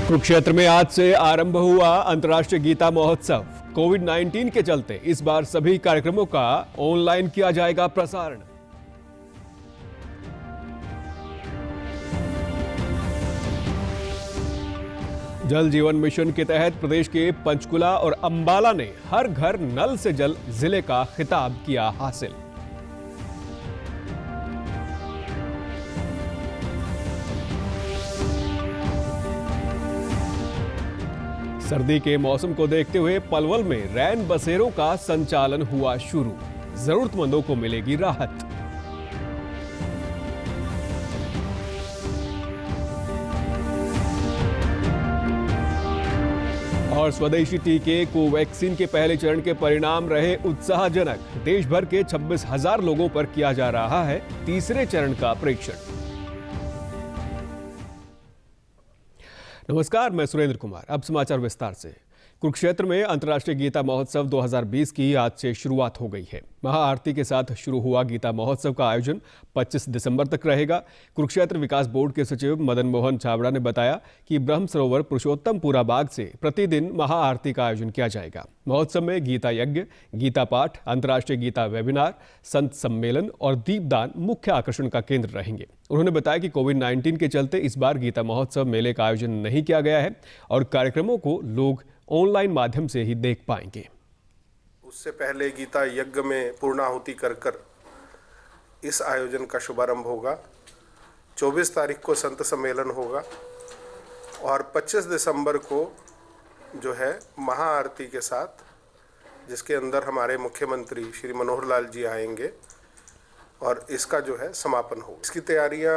कुरुक्षेत्र में आज से आरंभ हुआ अंतर्राष्ट्रीय गीता महोत्सव। कोविड-19 के चलते इस बार सभी कार्यक्रमों का ऑनलाइन किया जाएगा प्रसारण। जल जीवन मिशन के तहत प्रदेश के पंचकुला और अंबाला ने हर घर नल से जल जिले का खिताब किया हासिल। सर्दी के मौसम को देखते हुए पलवल में रैन बसेरों का संचालन हुआ शुरू। जरूरतमंदों को मिलेगी राहत। और स्वदेशी टीके कोवैक्सीन के पहले चरण के परिणाम रहे उत्साहजनक। देश भर के 26,000 लोगों पर किया जा रहा है तीसरे चरण का परीक्षण। नमस्कार, मैं सुरेंद्र कुमार। अब समाचार विस्तार से। कुरुक्षेत्र में अंतर्राष्ट्रीय गीता महोत्सव 2020 की आज से शुरुआत हो गई है। महाआरती के साथ शुरू हुआ गीता महोत्सव का आयोजन 25 दिसंबर तक रहेगा। कुरुक्षेत्र विकास बोर्ड के सचिव मदन मोहन छाबड़ा ने बताया कि ब्रह्म सरोवर पुरुषोत्तमपुरा बाग से प्रतिदिन महाआरती का आयोजन किया जाएगा। महोत्सव में गीता यज्ञ, गीता पाठ, अंतर्राष्ट्रीय गीता वेबिनार, संत सम्मेलन और दीपदान मुख्य आकर्षण का केंद्र रहेंगे। उन्होंने बताया कि कोविड-19 के चलते इस बार गीता महोत्सव मेले का आयोजन नहीं किया गया है और कार्यक्रमों को लोग ऑनलाइन माध्यम से ही देख पाएंगे। उससे पहले गीता यज्ञ में पूर्णाहुति कर इस आयोजन का शुभारंभ होगा। 24 तारीख को संत सम्मेलन होगा और 25 दिसंबर को जो है महाआरती के साथ, जिसके अंदर हमारे मुख्यमंत्री श्री मनोहर लाल जी आएंगे और इसका जो है समापन होगा। इसकी तैयारियां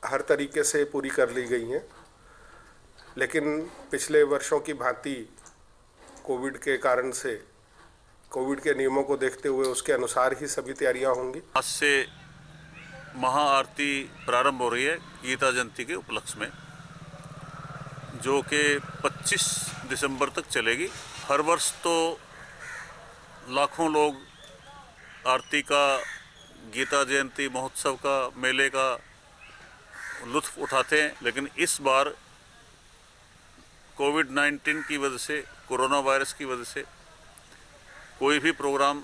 हर तरीके से पूरी कर ली गई हैं, लेकिन पिछले वर्षों की भांति कोविड के कारण से, कोविड के नियमों को देखते हुए उसके अनुसार ही सभी तैयारियां होंगी। आज से महाआरती प्रारंभ हो रही है गीता जयंती के उपलक्ष्य में, जो कि 25 दिसंबर तक चलेगी। हर वर्ष तो लाखों लोग आरती का, गीता जयंती महोत्सव का, मेले का लुत्फ उठाते हैं, लेकिन इस बार कोविड-19 की वजह से, कोरोना वायरस की वजह से कोई भी प्रोग्राम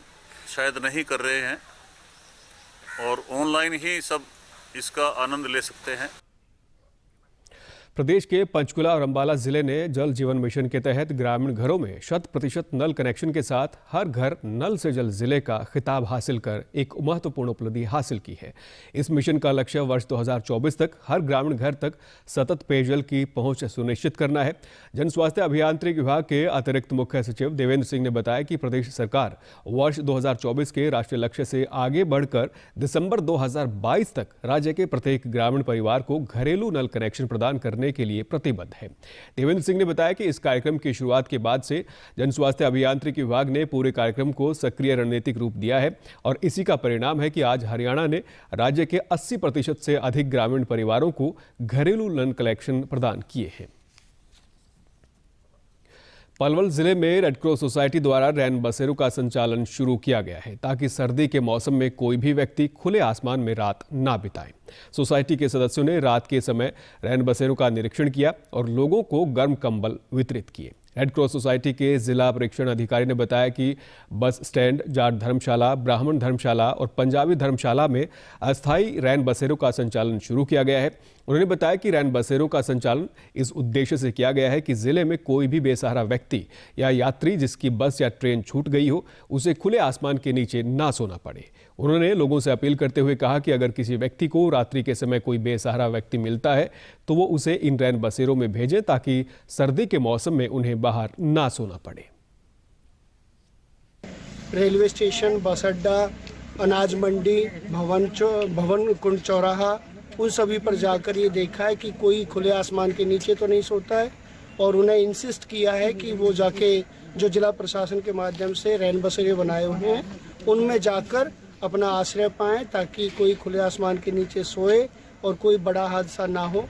शायद नहीं कर रहे हैं और ऑनलाइन ही सब इसका आनंद ले सकते हैं। प्रदेश के पंचकुला और अंबाला जिले ने जल जीवन मिशन के तहत ग्रामीण घरों में 100% नल कनेक्शन के साथ हर घर नल से जल जिले का खिताब हासिल कर एक महत्वपूर्ण उपलब्धि हासिल की है। इस मिशन का लक्ष्य वर्ष 2024 तक हर ग्रामीण घर तक सतत पेयजल की पहुंच सुनिश्चित करना है। जन स्वास्थ्य अभियांत्रिकी विभाग के अतिरिक्त मुख्य सचिव देवेंद्र सिंह ने बताया कि प्रदेश सरकार वर्ष 2024 के राष्ट्रीय लक्ष्य से आगे बढ़कर दिसंबर 2022 तक राज्य के प्रत्येक ग्रामीण परिवार को घरेलू नल कनेक्शन प्रदान करने के लिए प्रतिबद्ध है। देवेंद्र सिंह ने बताया कि इस कार्यक्रम की शुरुआत के बाद से जन स्वास्थ्य अभियांत्रिकी विभाग ने पूरे कार्यक्रम को सक्रिय रणनीतिक रूप दिया है और इसी का परिणाम है कि आज हरियाणा ने राज्य के 80% से अधिक ग्रामीण परिवारों को घरेलू नल कनेक्शन प्रदान किए हैं। पलवल जिले में रेड क्रॉस सोसाइटी द्वारा रैन बसेरों का संचालन शुरू किया गया है ताकि सर्दी के मौसम में कोई भी व्यक्ति खुले आसमान में रात ना बिताए। सोसाइटी के सदस्यों ने रात के समय रैन बसेरों का निरीक्षण किया और लोगों को गर्म कंबल वितरित किए। रेड क्रॉस सोसाइटी के जिला परीक्षण अधिकारी ने बताया कि बस स्टैंड, जाट धर्मशाला, ब्राह्मण धर्मशाला और पंजाबी धर्मशाला में अस्थायी रैन बसेरों का संचालन शुरू किया गया है। उन्होंने बताया कि रैन बसेरों का संचालन इस उद्देश्य से किया गया है कि जिले में कोई भी बेसहारा व्यक्ति या यात्री जिसकी बस या ट्रेन छूट गई हो, उसे खुले आसमान के नीचे ना सोना पड़े। उन्होंने लोगों से अपील करते हुए कहा कि अगर किसी व्यक्ति को रात्रि के समय कोई बेसहारा व्यक्ति मिलता है तो वो उसे इन रैन बसेरों में भेजें ताकि सर्दी के मौसम में उन्हें बाहर ना सोना पड़े। रेलवे स्टेशन, बस अड्डा, अनाज मंडी, भवन कुंड चौराहा, उन सभी पर जाकर ये देखा है कि कोई खुले आसमान के नीचे तो नहीं सोता है और उन्हें इंसिस्ट किया है कि वो जाके जो जिला प्रशासन के माध्यम से रैन बसेरे बनाए हुए हैं उनमें जाकर अपना आश्रय पाएं ताकि कोई खुले आसमान के नीचे सोए और कोई बड़ा हादसा ना हो।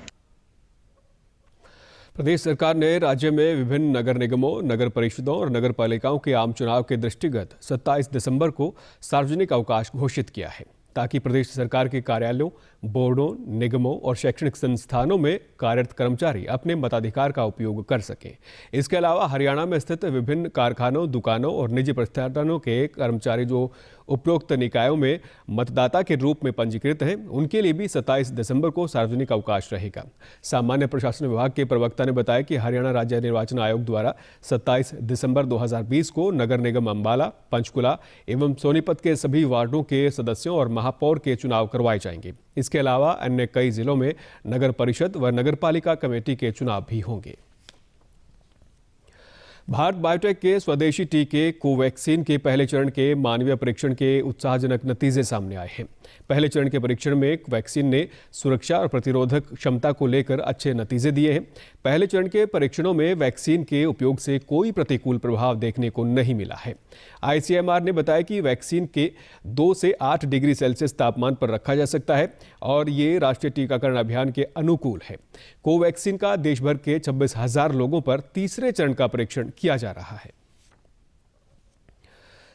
प्रदेश सरकार ने राज्य में विभिन्न नगर निगमों, नगर परिषदों और नगर पालिकाओं के आम चुनाव के दृष्टिगत 27 दिसंबर को सार्वजनिक अवकाश घोषित किया है ताकि प्रदेश सरकार के कार्यालयों, बोर्डों, निगमों और शैक्षणिक संस्थानों में कार्यरत कर्मचारी अपने मताधिकार का उपयोग कर सकें। इसके अलावा हरियाणा में स्थित विभिन्न कारखानों, दुकानों और निजी प्रतिष्ठानों के कर्मचारी जो उपरोक्त निकायों में मतदाता के रूप में पंजीकृत हैं, उनके लिए भी 27 दिसंबर को सार्वजनिक अवकाश रहेगा। सामान्य प्रशासन विभाग के प्रवक्ता ने बताया कि हरियाणा राज्य निर्वाचन आयोग द्वारा 27 दिसंबर 2020 को नगर निगम अंबाला, पंचकुला एवं सोनीपत के सभी वार्डों के सदस्यों और महापौर के चुनाव करवाए जाएंगे। इसके अलावा अन्य कई जिलों में नगर परिषद व नगरपालिका कमेटी के चुनाव भी होंगे। भारत बायोटेक के स्वदेशी टीके कोवैक्सीन के पहले चरण के मानवीय परीक्षण के उत्साहजनक नतीजे सामने आए हैं। पहले चरण के परीक्षण में वैक्सीन ने सुरक्षा और प्रतिरोधक क्षमता को लेकर अच्छे नतीजे दिए हैं। पहले चरण के परीक्षणों में वैक्सीन के उपयोग से कोई प्रतिकूल प्रभाव देखने को नहीं मिला है। ICMR ने बताया कि वैक्सीन के 2 से 8 डिग्री सेल्सियस तापमान पर रखा जा सकता है और ये राष्ट्रीय टीकाकरण अभियान के अनुकूल है। कोवैक्सीन का देश भर के 26,000 लोगों पर तीसरे चरण का परीक्षण किया जा रहा है।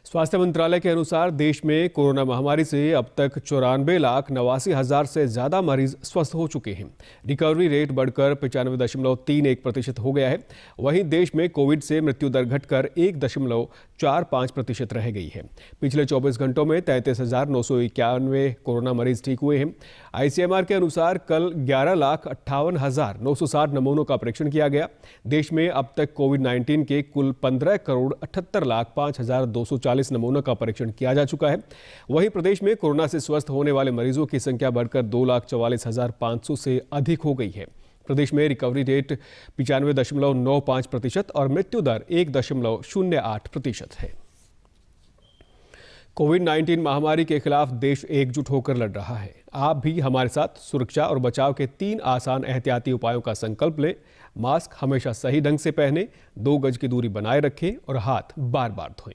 स्वास्थ्य मंत्रालय के अनुसार देश में कोरोना महामारी से अब तक 94,89,000 से ज्यादा मरीज स्वस्थ हो चुके हैं। रिकवरी रेट बढ़कर 95.31% हो गया है। वहीं देश में कोविड से मृत्यु दर घटकर 1.45% रह गई है। पिछले 24 घंटों में 33,991 कोरोना मरीज ठीक हुए हैं। ICMR के अनुसार कल 11,58,960 नमूनों का परीक्षण किया गया। देश में अब तक कोविड-19 के कुल 15,78,05,240 नमूनों का परीक्षण किया जा चुका है। वहीं प्रदेश में कोरोना से स्वस्थ होने वाले मरीजों की संख्या बढ़कर 2,44,500 से अधिक हो गई है। प्रदेश में रिकवरी रेट 95.95% और मृत्यु दर 1.08% है। कोविड-19 महामारी के खिलाफ देश एकजुट होकर लड़ रहा है। आप भी हमारे साथ सुरक्षा और बचाव के 3 आसान एहतियाती उपायों का संकल्प लें। मास्क हमेशा सही ढंग से पहनें, 2 गज की दूरी बनाए रखें और हाथ बार-बार धोएं।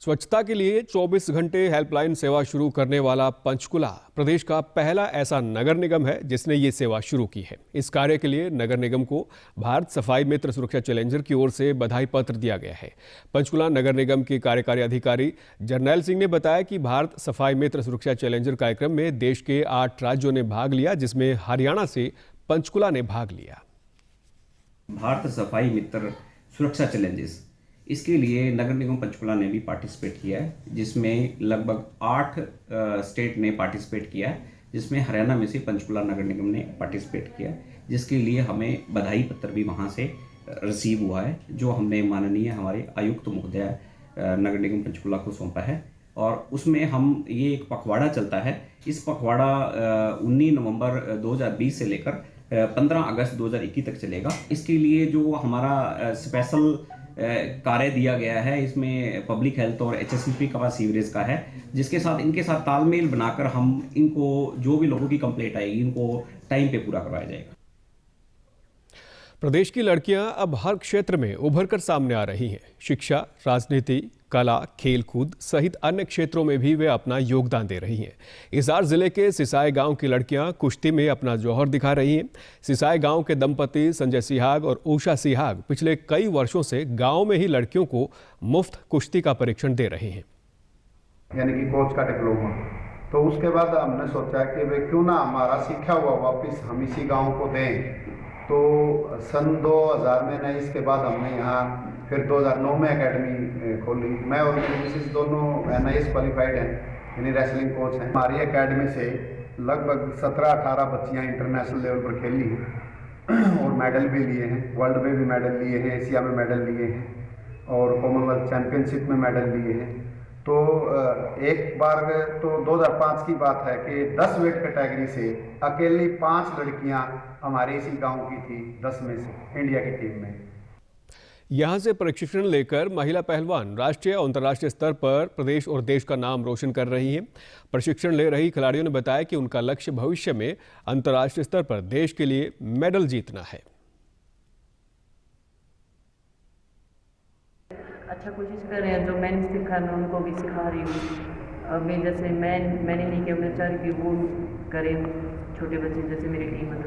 स्वच्छता के लिए 24 घंटे हेल्पलाइन सेवा शुरू करने वाला पंचकुला प्रदेश का पहला ऐसा नगर निगम है जिसने ये सेवा शुरू की है। इस कार्य के लिए नगर निगम को भारत सफाई मित्र सुरक्षा चैलेंजर की ओर से बधाई पत्र दिया गया है। पंचकुला नगर निगम के कार्यकारी अधिकारी जरनैल सिंह ने बताया कि भारत सफाई मित्र सुरक्षा चैलेंजर कार्यक्रम में देश के 8 राज्यों ने भाग लिया, जिसमें हरियाणा से पंचकुला ने भाग लिया। भारत सफाई मित्र सुरक्षा चैलेंजेस, इसके लिए नगर निगम पंचकुला ने भी पार्टिसिपेट किया है, जिसमें लगभग 8 स्टेट ने पार्टिसिपेट किया है, जिसमें हरियाणा में से पंचकुला नगर निगम ने पार्टिसिपेट किया, जिसके लिए हमें बधाई पत्र भी वहां से रिसीव हुआ है, जो हमने माननीय हमारे आयुक्त महोदय नगर निगम पंचकुला को सौंपा है। और उसमें हम ये एक पखवाड़ा चलता है। इस पखवाड़ा 19 नवंबर 2020 से लेकर 15 अगस्त 2021 तक चलेगा। इसके लिए जो हमारा स्पेशल कार्य दिया गया है, इसमें पब्लिक हेल्थ और HSCP का सीवरेज का है, जिसके साथ इनके साथ तालमेल बनाकर हम इनको जो भी लोगों की कंप्लेंट आएगी इनको टाइम पे पूरा करवाया जाएगा। प्रदेश की लड़कियां अब हर क्षेत्र में उभर कर सामने आ रही हैं। शिक्षा, राजनीति, कला, खेलकूद सहित अन्य क्षेत्रों में भी वे अपना योगदान दे रही हैं। हिसार जिले के सिसाई गांव की लड़कियां कुश्ती में अपना जौहर दिखा रही हैं। सिसाई गांव के दंपति संजय सिहाग और उषा सिहाग पिछले कई वर्षों से गांव में ही लड़कियों को मुफ्त कुश्ती का परीक्षण दे रहे हैं, यानी कि कोच का डिप्लोमा। तो उसके बाद हमने सोचा कि वे क्यों ना हमारा सीखा हुआ वापस हम इसी गाँव को दें। तो सन 2000 में नहीं, इसके बाद हमने यहाँ फिर 2009 में एकेडमी खोली। मैं और मेरी मिसेस दोनों NIS क्वालिफाइड हैं, यानी रेसलिंग कोच हैं। हमारी एकेडमी से लगभग 17-18 बच्चियाँ इंटरनेशनल लेवल पर खेली हैं और मेडल भी लिए हैं। वर्ल्ड में भी मेडल लिए हैं, एशिया में मेडल लिए हैं और कॉमनवेल्थ चैंपियनशिप में मेडल लिए हैं। तो एक बार तो 2005 की बात है कि 10 वेट कैटेगरी से अकेली 5 लड़कियां हमारे इसी गांव की थी, 10 में से इंडिया की टीम में। यहां से प्रशिक्षण लेकर महिला पहलवान राष्ट्रीय और अंतर्राष्ट्रीय स्तर पर प्रदेश और देश का नाम रोशन कर रही हैं। प्रशिक्षण ले रही खिलाड़ियों ने बताया कि उनका लक्ष्य भविष्य में अंतर्राष्ट्रीय स्तर पर देश के लिए मेडल जीतना है। अच्छा कोशिश कर रहे हैं, जो मैंने सीखा मैं उनको भी सिखा रही हूँ। अभी जैसे मैंने नहीं किया, मैं चाह रही हूँ वो करें, छोटे बच्चे जैसे मेरी टीम है।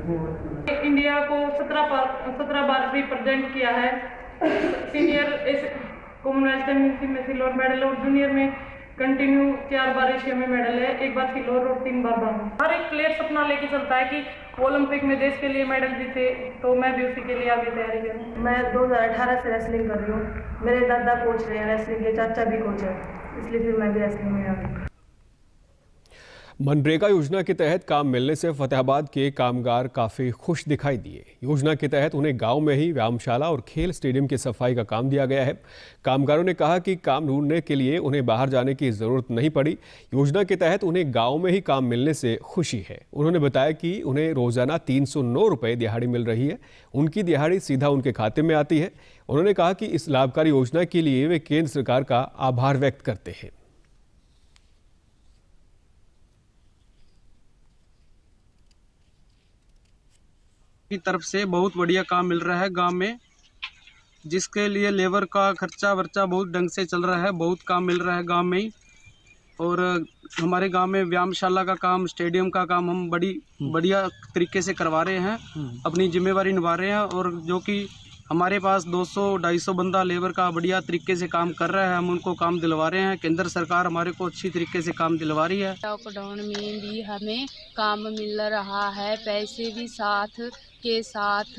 इंडिया को 17 बार रिप्रेजेंट किया है। सीनियर कॉमनवेल्थ चैंपियनशिप में सिल्वर मेडल और जूनियर में कंटिन्यू 4 बार एशिया में मेडल है, 1 बार सिल्वर और 3 बार ब्रॉन्ज। हर एक प्लेयर सपना लेके चलता है कि ओलंपिक में देश के लिए मेडल जीते, तो मैं भी उसी के लिए आगे तैयारी कर रही हूँ। मैं 2018 से रेसलिंग कर रही हूँ। मेरे दादा कोच रहे हैं रेसलिंग के, चाचा भी कोच है, इसलिए फिर मैं भी रेसलिंग में आ गई। मनरेगा योजना के तहत काम मिलने से फतेहाबाद के कामगार काफ़ी खुश दिखाई दिए। योजना के तहत उन्हें गांव में ही व्यायामशाला और खेल स्टेडियम की सफाई का काम दिया गया है। कामगारों ने कहा कि काम ढूंढने के लिए उन्हें बाहर जाने की ज़रूरत नहीं पड़ी। योजना के तहत उन्हें गांव में ही काम मिलने से खुशी है। उन्होंने बताया कि उन्हें रोज़ाना 309 रुपये दिहाड़ी मिल रही है। उनकी दिहाड़ी सीधा उनके खाते में आती है। उन्होंने कहा कि इस लाभकारी योजना के लिए वे केंद्र सरकार का आभार व्यक्त करते हैं। की तरफ से बहुत बढ़िया काम मिल रहा है गांव में, जिसके लिए लेबर का खर्चा वर्चा बहुत ढंग से चल रहा है। बहुत काम मिल रहा है गांव में ही। और हमारे गांव में व्यायामशाला का काम, स्टेडियम का काम हम बढ़िया तरीके से करवा रहे हैं, अपनी जिम्मेवारी निभा रहे हैं। और जो कि हमारे पास 200-250 बंदा लेबर का बढ़िया तरीके से काम कर रहा है, हम उनको काम दिलवा रहे हैं। केंद्र सरकार हमारे को अच्छी तरीके से काम दिलवा रही है। लॉकडाउन में भी हमें काम मिल रहा है, पैसे भी साथ के साथ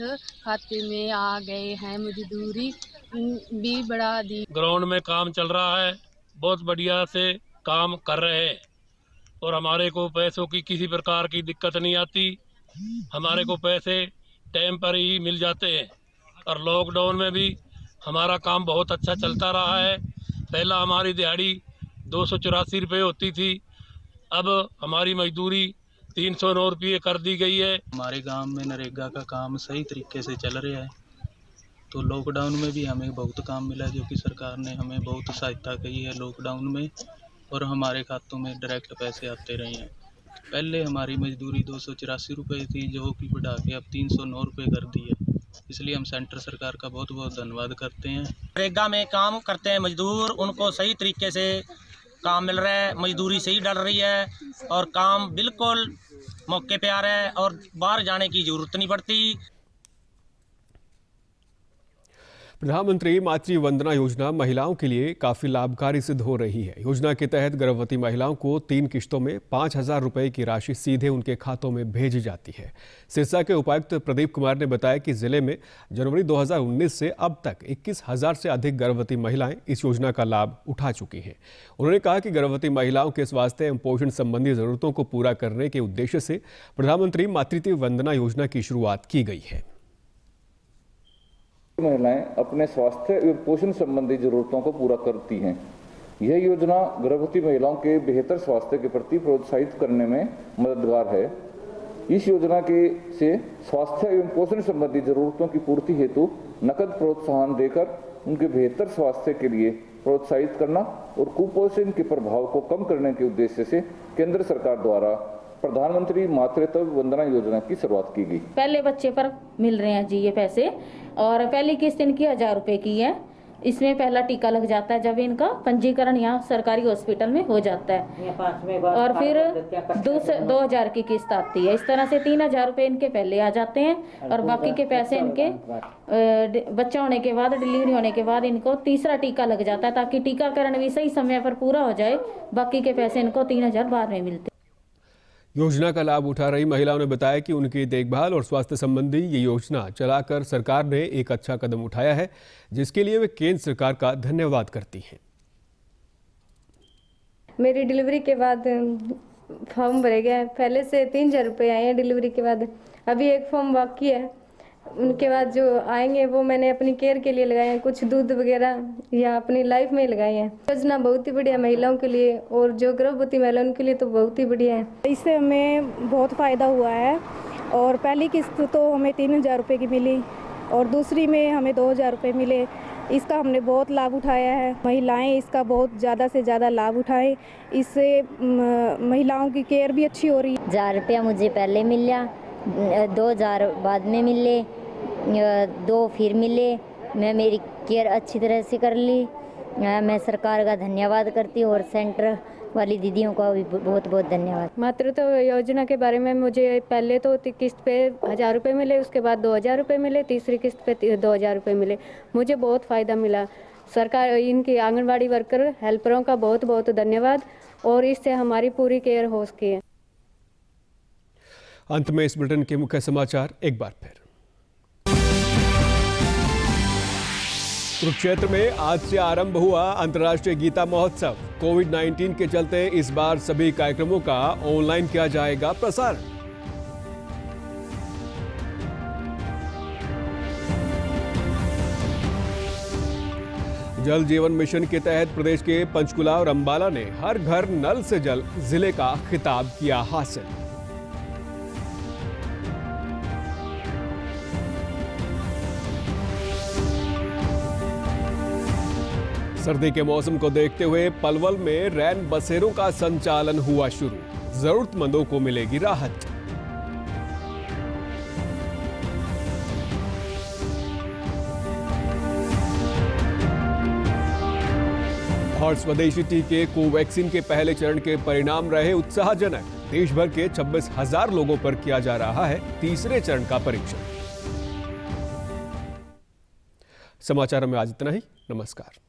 खाते में आ गए हैं, मजदूरी भी बढ़ा दी। ग्राउंड में काम चल रहा है, बहुत बढ़िया से काम कर रहे हैं और हमारे को पैसों की किसी प्रकार की दिक्कत नहीं आती। हमारे को पैसे टाइम पर ही मिल जाते हैं और लॉकडाउन में भी हमारा काम बहुत अच्छा चलता रहा है। पहला हमारी दिहाड़ी 284 रुपये होती थी, अब हमारी मजदूरी 309 रुपये कर दी गई है। हमारे गांव में नरेगा का काम सही तरीके से चल रहा है, तो लॉकडाउन में भी हमें बहुत काम मिला, जो कि सरकार ने हमें बहुत सहायता की है लॉकडाउन में, और हमारे खातों में डायरेक्ट पैसे आते रहे हैं। पहले हमारी मजदूरी 284 रुपये थी, जो कि बढ़ा के अब 309 रुपये कर दी है। इसलिए हम सेंटर सरकार का बहुत बहुत धन्यवाद करते हैं। नरेगा में काम करते हैं मजदूर, उनको सही तरीके से काम मिल रहा है, मजदूरी सही डल रही है और काम बिल्कुल मौके पे आ रहा है और बाहर जाने की जरूरत नहीं पड़ती। प्रधानमंत्री मातृ वंदना योजना महिलाओं के लिए काफ़ी लाभकारी सिद्ध हो रही है। योजना के तहत गर्भवती महिलाओं को 3 किश्तों में 5,000 रुपये की राशि सीधे उनके खातों में भेजी जाती है। सिरसा के उपायुक्त प्रदीप कुमार ने बताया कि जिले में जनवरी 2019 से अब तक 21,000 से अधिक गर्भवती महिलाएं इस योजना का लाभ उठा चुकी हैं। उन्होंने कहा कि गर्भवती महिलाओं के स्वास्थ्य एवं पोषण संबंधी ज़रूरतों को पूरा करने के उद्देश्य से प्रधानमंत्री मातृत्व वंदना योजना की शुरुआत की गई है। महिलाएं अपने स्वास्थ्य एवं पोषण संबंधी जरूरतों को पूरा करती हैं। यह योजना गर्भवती महिलाओं के बेहतर स्वास्थ्य के प्रति प्रोत्साहित करने में मददगार है। इस योजना से स्वास्थ्य एवं पोषण संबंधी जरूरतों की पूर्ति हेतु नकद प्रोत्साहन देकर उनके बेहतर स्वास्थ्य के लिए प्रोत्साहित करना और कुपोषण के प्रभाव को कम करने के उद्देश्य से केंद्र सरकार द्वारा प्रधानमंत्री मातृत्व वंदना योजना की शुरुआत की गई। पहले बच्चे पर मिल रहे हैं जी ये पैसे, और पहली किस्त इनकी 1,000 रुपए की है। इसमें पहला टीका लग जाता है जब इनका पंजीकरण यहाँ सरकारी हॉस्पिटल में हो जाता है, और फिर 2,000 की किस्त आती है। इस तरह से 3,000 रुपए इनके पहले आ जाते हैं और बाकी के पैसे इनके बच्चा होने के बाद, डिलीवरी होने के बाद इनको तीसरा टीका लग जाता है, ताकि टीकाकरण भी सही समय पर पूरा हो जाए। बाकी के पैसे इनको 3,000 बाद में मिलते हैं। योजना का लाभ उठा रही महिलाओं ने बताया कि उनकी देखभाल और स्वास्थ्य संबंधी ये योजना चलाकर सरकार ने एक अच्छा कदम उठाया है, जिसके लिए वे केंद्र सरकार का धन्यवाद करती हैं। मेरी डिलीवरी के बाद फॉर्म भरे गए, पहले से 3,000 रुपये आए हैं डिलीवरी के बाद, अभी एक फॉर्म बाकी है। उनके बाद जो आएंगे वो मैंने अपनी केयर के लिए लगाए हैं, कुछ दूध वगैरह या अपनी लाइफ में लगाए हैं। योजना बहुत ही बढ़िया महिलाओं के लिए, और जो गर्भवती महिलाओं के लिए तो बहुत ही बढ़िया है। इससे हमें बहुत फ़ायदा हुआ है, और पहली किस्त तो हमें 3,000 रुपये की मिली और दूसरी में हमें 2,000 रुपये मिले। इसका हमने बहुत लाभ उठाया है। महिलाएं इसका बहुत ज़्यादा से ज़्यादा लाभ उठाएं, इससे महिलाओं की केयर भी अच्छी हो रही है। 1,000 रुपया मुझे पहले मिला, 2,000 बाद में मिले, 2 फिर मिले। मैं मेरी केयर अच्छी तरह से कर ली। मैं सरकार का धन्यवाद करती हूँ और सेंटर वाली दीदियों का भी बहुत बहुत धन्यवाद। मातृत्व योजना के बारे में मुझे पहले तो किस्त पे 1000 रुपये मिले, उसके बाद 2000 रुपये मिले, तीसरी किस्त पे 2000 रुपये मिले। मुझे बहुत फ़ायदा मिला। सरकार, इनकी आंगनबाड़ी वर्कर हेल्परों का बहुत बहुत धन्यवाद, और इससे हमारी पूरी केयर हो सकी है। अंत में इस बुलेटिन के मुख्य समाचार एक बार फिर। कुरुक्षेत्र में आज से आरंभ हुआ अंतर्राष्ट्रीय गीता महोत्सव। कोविड-19 के चलते इस बार सभी कार्यक्रमों का ऑनलाइन किया जाएगा प्रसारण। जल जीवन मिशन के तहत प्रदेश के पंचकुला और अंबाला ने हर घर नल से जल जिले का खिताब किया हासिल। सर्दी के मौसम को देखते हुए पलवल में रैन बसेरों का संचालन हुआ शुरू। जरूरतमंदों को मिलेगी राहत। और स्वदेशी टीके कोवैक्सीन के पहले चरण के परिणाम रहे उत्साहजनक। देश भर के 26,000 लोगों पर किया जा रहा है तीसरे चरण का परीक्षण। समाचारों में आज इतना ही। नमस्कार।